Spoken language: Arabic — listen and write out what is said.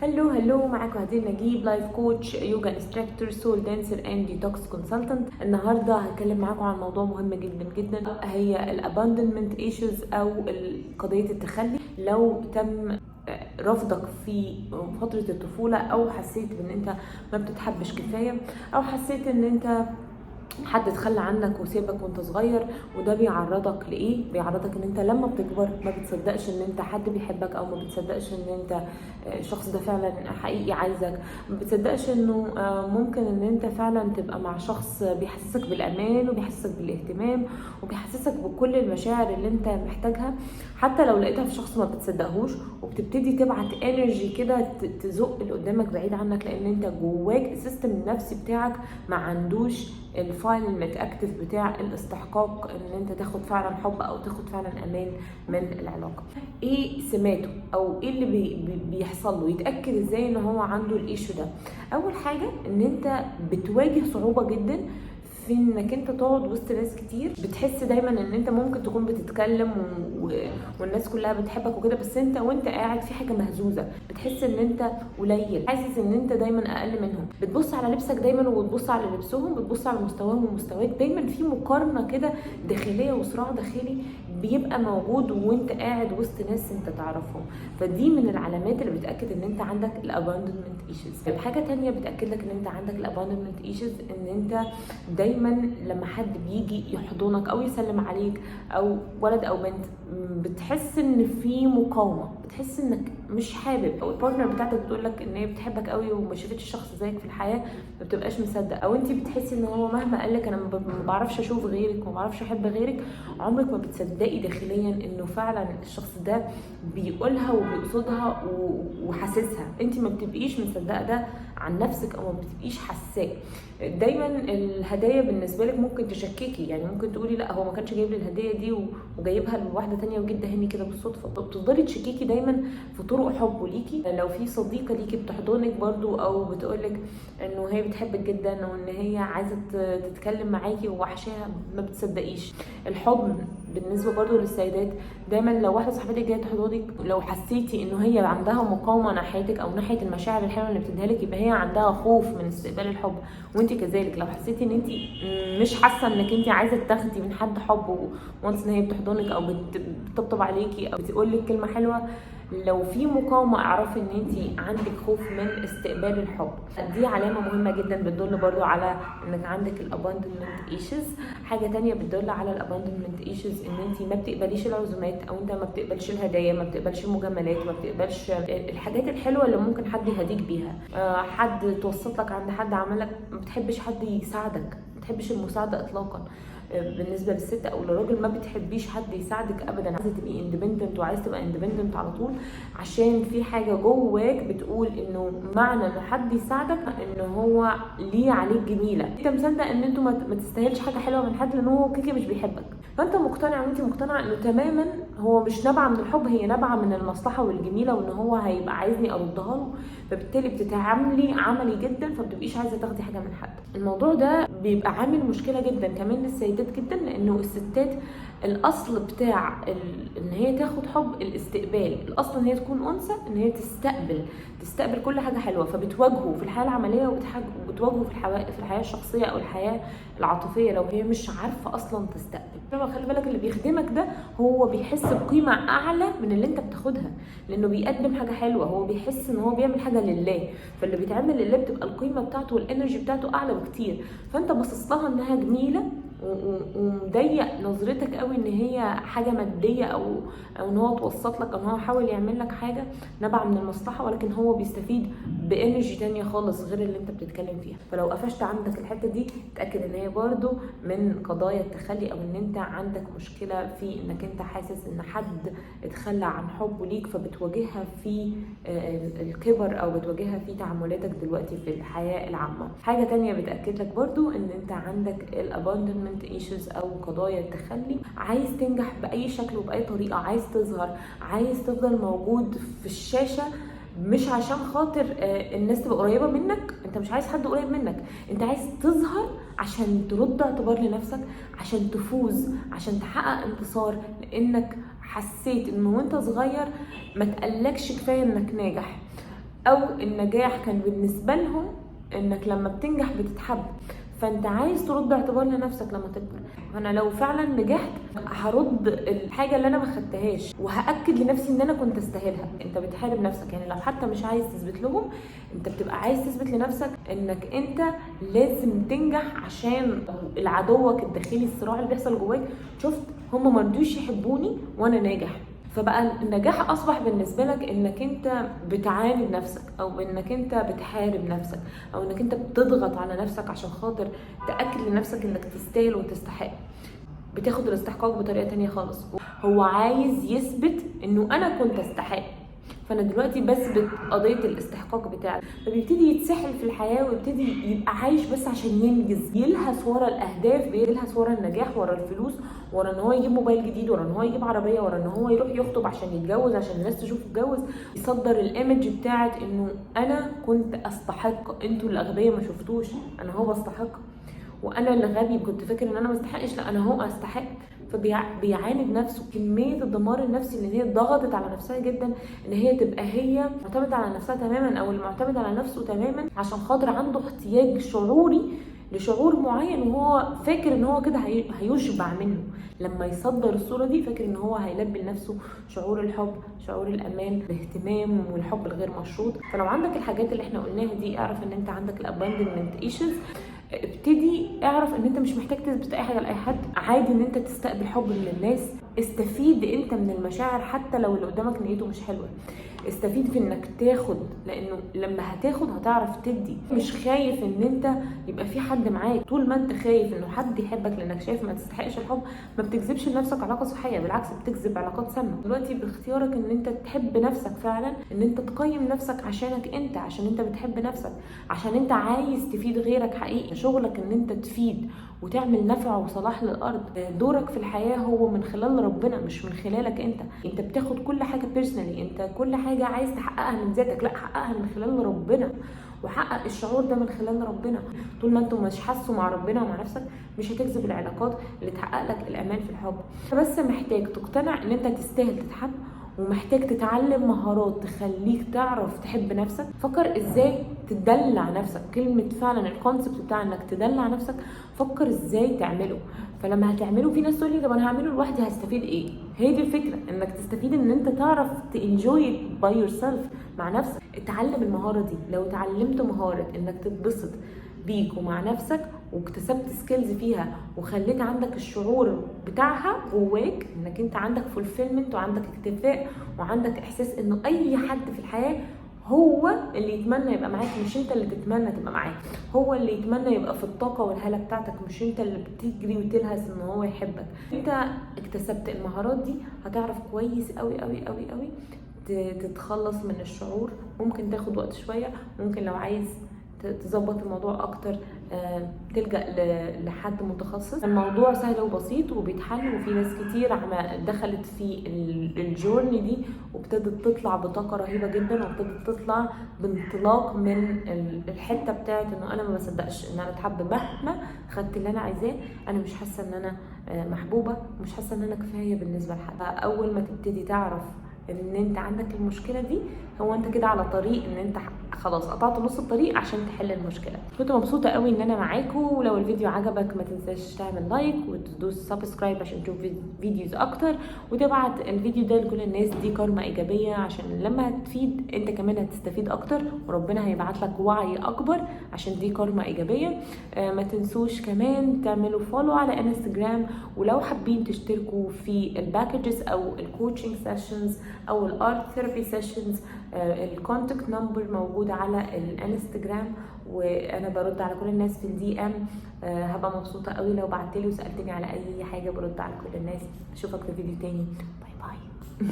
هلو معاكم هدير نجيب، لايف كوتش، يوجا انستراكتور، سول دانسر اند ديتوكس كونسلتنت. النهارده هتكلم معاكم عن موضوع مهم جدا جدا، هي الاباندمنت ايشوز او قضيه التخلي. لو تم رفضك في فتره الطفوله، او حسيت ان انت ما بتتحبش كفايه، او حسيت ان انت حد اتخلى عنك وسيبك وانت صغير، وده بيعرضك لايه؟ بيعرضك ان انت لما بتكبر ما بتصدقش ان انت حد بيحبك، او ما بتصدقش ان انت الشخص ده فعلا حقيقي عايزك، ما بتصدقش انه ممكن ان انت فعلا تبقى مع شخص بيحسسك بالامان وبيحسسك بالاهتمام وبيحسسك بكل المشاعر اللي انت محتاجها، حتى لو لقيتها في شخص ما بتصدقهوش، وبتبتدي تبعت انرجي كده تزق اللي قدامك بعيد عنك، لان انت جواك السيستم النفسي بتاعك ما عندوش الفايل المتاكتف بتاع الاستحقاق ان انت تاخد فعلا حب او تاخد فعلا امان من العلاقه. ايه سماته او ايه اللي بيحصل له؟ يتاكد ازاي ان هو عنده الايشو ده؟ اول حاجه ان انت بتواجه صعوبه جدا في انك انت تقعد وسط ناس كتير، بتحس دايما ان انت ممكن تكون بتتكلم والناس كلها بتحبك وكده، بس انت وانت قاعد في حاجه مهزوزه، بتحس ان انت قليل، حاسس ان انت دايما اقل منهم، بتبص على لبسك دايما وبتبص على لبسهم، بتبص على مستواهم ومستواك، دايما في مقارنه كده داخليه وصراع داخلي بيبقى موجود وانت قاعد وسط ناس انت تعرفهم. فدي من العلامات اللي بتاكد ان انت عندك الاباندمنت ايشوز. حاجه تانية بتاكد لك ان انت عندك الاباندمنت ايشوز، ان انت دايما لما حد بيجي يحضنك او يسلم عليك، او ولد او بنت، بتحس ان في مقاومه، بتحس انك مش حابب، او البارتنر بتاعتك بتقول لك ان هي بتحبك قوي وما شافتش شخص زيك في الحياه، ما بتبقاش مصدق، او انت بتحسي ان هو مهما قال لك انا ما بعرفش اشوف غيرك وما بعرفش احب غيرك، عمرك ما بتصدقي داخليا انه فعلا الشخص ده بيقولها وبيقصدها وحاسسها، انت ما بتبقيش مصدقه ده عن نفسك، او ما بتبقيش حاساه. دايما الهدايا بالنسبه لك ممكن تشككي، يعني ممكن تقولي لا هو ما كانش جايب لي الهديه دي وجايبها لواحده تانية وجيت دهني كده بالصدفه، بتفضلي تشككي دايما في طرق حبه ليكي. لو في صديقه ليكي بتحضنك برضو او بتقولك انه هي بتحبك جدا وان هي عايزه تتكلم معاكي ووحشاها، ما بتصدقيش. الحضن بالنسبه برضو للسيدات، دايما لو واحده صاحبتك جايه تحضنك، لو حسيتي انه هي عندها مقاومه ناحيتك او ناحيه المشاعر الحلوه اللي بتديها لك، يبقى هي عندها خوف من استقبال الحب. وانت كذلك لو حسيتي ان انت مش حاسه انك انت عايزه تاخدي من حد حب، وانس ان هي بتحضنك او بتطبطب عليكي او بتقول لك كلمه حلوه، لو في مقاومه اعرفي ان انت عندك خوف من استقبال الحب. دي علامه مهمه جدا بتدل برضو على انك عندك الاباندمنت ايشوز. حاجه تانية بتدل على الاباندمنت ايشوز، ان انت ما بتقبليش العزومات، او انت ما بتقبلش الهدايا، ما بتقبلش المجاملات، ما بتقبلش الحاجات الحلوه اللي ممكن حد يهديك بيها. حد توسط لك عند حد عملك، ما بتحبش حد يساعدك، ما بتحبش المساعده اطلاقا. بالنسبه للست او للراجل ما بتحبيش حد يساعدك ابدا، عايزه تبقي اندبندنت وعايزه تبقى اندبندنت على طول، عشان في حاجه جواك بتقول انه معنى انه حد يساعدك ان هو ليه عليك جميله، انت مصدق ان انتوا ما تستاهلش حاجه حلوه من حد، لان هو كده مش بيحبك، فانت مقتنع وانت مقتنعه انه تماما هو مش نابعه من الحب، هي نابعه من المصلحه والجميله، وان هو هيبقى عايزني اردها له، فبالتالي بتتعاملي عملي جدا، فبتبقيش عايزه تاخدي حاجه من حد. الموضوع ده بيبقى عامل مشكله جدا كمان للسيدات جدا، لانه الستات الاصل بتاع ان هي تاخد حب الاستقبال، الاصل ان هي تكون انثى، ان هي تستقبل كل حاجه حلوه، فبتواجهه في الحياه العمليه وبتواجهه في الحياه الشخصيه او الحياه العاطفيه لو هي مش عارفه اصلا تستقبل. خلي بالك اللي بيخدمك ده هو بيحس بقيمه اعلى من اللي انت بتاخدها، لانه بيقدم حاجه حلوه، هو بيحس ان هو بيعمل حاجه لله، فاللي بيتعمل لله بتبقى القيمه بتاعته والانرجي بتاعته اعلى بكتير، فانت باصص لها انها جميله ومضيق نظرتك قوي ان هي حاجه ماديه، او ان هو توسط لك، او ان هو حاول يعمل لك حاجه نبع من المصلحه، ولكن هو بيستفيد بانرجي تانية خالص غير اللي انت بتتكلم فيها. فلو قفشت عندك الحته دي، اتاكد ان هي برضو من قضايا التخلي، او ان انت عندك مشكله في انك انت حاسس ان حد اتخلى عن حبه ليك، فبتواجهها في الكبر، او بتواجهها في تعاملاتك دلوقتي في الحياه العامه. حاجه تانية بتاكد لك برضو ان انت عندك الاباندمنت ايشوز او قضايا التخلي، عايز تنجح باي شكل وباي طريقه، عايز تظهر، عايز تفضل موجود في الشاشه، مش عشان خاطر الناس تبقى قريبه منك، انت مش عايز حد قريب منك، انت عايز تظهر عشان ترد اعتبار لنفسك، عشان تفوز، عشان تحقق انتصار، لانك حسيت انه وانت صغير ما تقلكش كفايه انك ناجح، او النجاح كان بالنسبه لهم انك لما بتنجح بتتحب، فانت عايز ترد اعتبار لنفسك لما تكبر. فانا لو فعلا نجحت هرد الحاجه اللي انا ما خدتهاش وهاكد لنفسي ان انا كنت استاهلها. انت بتحارب نفسك، يعني لو حتى مش عايز تثبت لهم، انت بتبقى عايز تثبت لنفسك انك انت لازم تنجح عشان عدوك الداخلي، الصراع اللي بيحصل جواك. شفت، هم ما رضوش يحبوني وانا ناجح، فبقى النجاح اصبح بالنسبه لك انك انت بتعاند نفسك، او انك انت بتحارب نفسك، او انك انت بتضغط على نفسك عشان خاطر تاكد لنفسك انك تستاهل وتستحق. بتاخد الاستحقاق بطريقه تانية خالص. هو عايز يثبت انه انا كنت استحق، فانا دلوقتي بثبت قضيه الاستحقاق بتاعي. فبيبتدي يتسحل في الحياه ويبتدي يبقى عايش بس عشان ينجز، يلهث ورا الاهداف، بيلهث ورا النجاح، ورا الفلوس، ورا ان هو يجيب موبايل جديد، ورا ان هو يجيب عربيه، ورا ان هو يروح يخطب عشان يتجوز، عشان الناس تشوفه اتجوز، يصدر الايمج بتاعت انه انا كنت استحق. انتوا الاغبياء ما شفتوش انا هو بستحق، وانا اللي غبي كنت فاكر ان انا ما استحقش، لا انا هو استحق. فبيعاند نفسه. كميه الدمار النفسي ان هي ضغطت على نفسها جدا، ان هي تبقى هي معتمده على نفسها تماما، او المعتمد على نفسه تماما، عشان خاطر عنده احتياج شعوري لشعور معين، وهو فاكر ان هو كده هيشبع منه. لما يصدر الصوره دي فاكر ان هو هيلبي لنفسه شعور الحب، شعور الامان، الاهتمام والحب الغير مشروط. فلو عندك الحاجات اللي احنا قلناها دي، اعرف ان انت عندك الاباندمنت ايشوز. ابتدي اعرف ان انت مش محتاج تثبت اي حاجه لاي حد، عادي ان انت تستقبل حب من الناس. استفيد انت من المشاعر حتى لو اللي قدامك نيته مش حلوه. استفيد في انك تاخد، لانه لما هتاخد هتعرف تدي. مش خايف ان انت يبقى في حد معاك. طول ما انت خايف انه حد يحبك لانك شايف ما تستحقش الحب، ما بتجذبش لنفسك علاقه صحيه، بالعكس بتجذب علاقات سامه. دلوقتي باختيارك ان انت تحب نفسك فعلا، ان انت تقيم نفسك عشانك انت، عشان انت بتحب نفسك، عشان انت عايز تفيد غيرك حقيقي. شغلك ان انت تفيد وتعمل نفع وصلاح للارض. دورك في الحياه هو من خلال ربنا، مش من خلالك انت. انت بتاخد كل حاجه بيرسونالي، انت كل حاجه عايز تحققها من ذاتك، لا حققها من خلال ربنا، وحقق الشعور ده من خلال ربنا. طول ما انتم مش حاسوا مع ربنا ومع نفسك، مش هتجذب العلاقات اللي تحقق لك الامان في الحب. بس محتاج تقتنع ان انت تستاهل تتحب، ومحتاج تتعلم مهارات تخليك تعرف تحب نفسك. فكر ازاي تدلع نفسك. كلمة فعلا الكونسبت بتاع انك تدلع نفسك، فكر ازاي تعمله. فلما هتعمله، في ناس تقول لي طب انا هعمله لوحدي هستفيد ايه؟ هي دي الفكرة، انك تستفيد ان انت تعرف تنجوي باي يور سيلف مع نفسك. اتعلم المهارة دي. لو اتعلمت مهارة انك تتبسط بيك ومع نفسك، واكتسبت سكيلز فيها، وخليت عندك الشعور بتاعها جواك، انك انت عندك فولفيلمنت وعندك اكتفاء وعندك احساس انه اي حد في الحياه هو اللي يتمنى يبقى معاك، مش انت اللي تتمنى تبقى معاه. هو اللي يتمنى يبقى في الطاقه والهاله بتاعتك، مش انت اللي بتجري وتلهث ان هو يحبك. انت اكتسبت المهارات دي، هتعرف كويس قوي قوي قوي قوي تتخلص من الشعور. ممكن تاخد وقت شويه، ممكن لو عايز تظبط الموضوع اكتر تلجأ لحد متخصص. الموضوع سهل وبسيط وبيتحل، وفي ناس كتير دخلت في الجورني دي وابتدت تطلع بطاقه رهيبه جدا، وابتدت تطلع بانطلاق من الحته بتاعت انه انا ما بصدقش ان انا اتحب مهما خدت اللي انا عايزاه. انا مش حاسه ان انا محبوبه، مش حاسه ان انا كفايه بالنسبه لحد. اول ما تبتدي تعرف ان انت عندك المشكله دي، هو انت كده على طريق ان انت خلاص قطعت نص الطريق عشان تحل المشكله. كنت مبسوطه قوي ان انا معاكم، ولو الفيديو عجبك ما تنساش تعمل لايك وتدوس سبسكرايب عشان تشوف فيديوز اكتر، وتبعت الفيديو ده لكل الناس. دي كارما ايجابيه، عشان لما هتفيد انت كمان هتستفيد اكتر، وربنا هيبعت لك وعي اكبر، عشان دي كارما ايجابيه. ما تنسوش كمان تعملوا فولو على انستجرام، ولو حابين تشتركوا في الباكجز او الكوتشنج سيشنز او الارت ثيرابي سيشنز، الكونتاكت نمبر موجود على الانستجرام، وانا برد على كل الناس في الدي ام. هبقى مبسوطه قوي لو بعتلي وسالتني على اي حاجه، برد على كل الناس. اشوفك في فيديو تاني. باي باي.